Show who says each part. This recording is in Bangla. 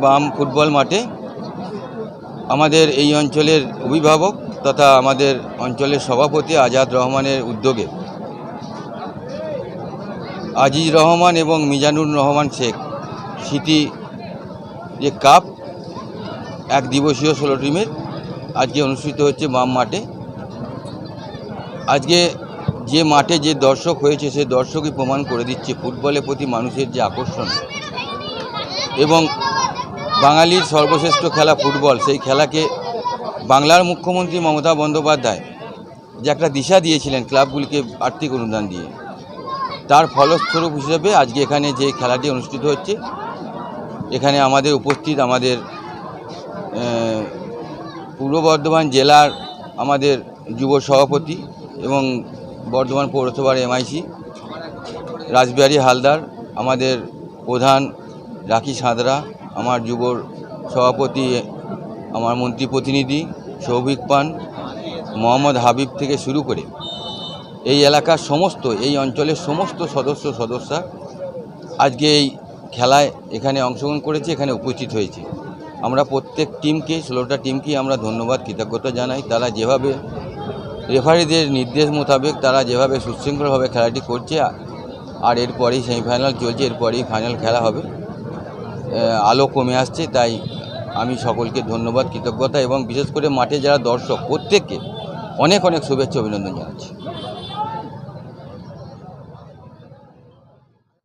Speaker 1: বাম ফুটবল মাঠে আমাদের এই অঞ্চলের অভিভাবক তথা আমাদের অঞ্চলের সভাপতি আজাদ রহমানের উদ্যোগে আজিজ রহমান এবং মিজানুর রহমান শেখ স্মৃতি যে কাপ এক দিবসীয় 16 টিমের আজকে অনুষ্ঠিত হচ্ছে বাম মাঠে। আজকে যে মাঠে যে দর্শক হয়েছে সে দর্শকই প্রমাণ করে দিচ্ছে ফুটবলের প্রতি মানুষের যে আকর্ষণ এবং বাঙালির সর্বশ্রেষ্ঠ খেলা ফুটবল, সেই খেলাকে বাংলার মুখ্যমন্ত্রী মমতা বন্দ্যোপাধ্যায় যে একটা দিশা দিয়েছিলেন ক্লাবগুলিকে আর্থিক অনুদান দিয়ে, তার ফলস্বরূপ হিসেবে আজকে এখানে যে খেলাটি অনুষ্ঠিত হচ্ছে, এখানে আমাদের উপস্থিত আমাদের পূর্ব বর্ধমান জেলার আমাদের যুব সভাপতি এবং বর্ধমান পৌরসভার এমআইসি রাসবিহারী হালদার, আমাদের প্রধান রাখি সাঁতরা, আমার যুব সভাপতি আমার মন্ত্রী প্রতিনিধি সৌভিক পান, মোহাম্মদ হাবিব থেকে শুরু করে এই এলাকার সমস্ত এই অঞ্চলের সমস্ত সদস্যরা আজকে এই খেলায় এখানে অংশগ্রহণ করেছে, এখানে উপস্থিত হয়েছে। আমরা প্রত্যেক টিমকে 16টা টিমকেই আমরা ধন্যবাদ কৃতজ্ঞতা জানাই। তারা যেভাবে রেফারিদের নির্দেশ মোতাবেক তারা যেভাবে সুশৃঙ্খলভাবে খেলাটি করছে, আর এরপরেই সেমিফাইনাল চলছে, এরপরেই ফাইনাল খেলা হবে। আলো কমে আসছে, তাই আমি সকলকে ধন্যবাদ কৃতজ্ঞতা এবং বিশেষ করে মাঠে যারা দর্শক প্রত্যেককে অনেক অনেক শুভেচ্ছা অভিনন্দন জানাচ্ছি।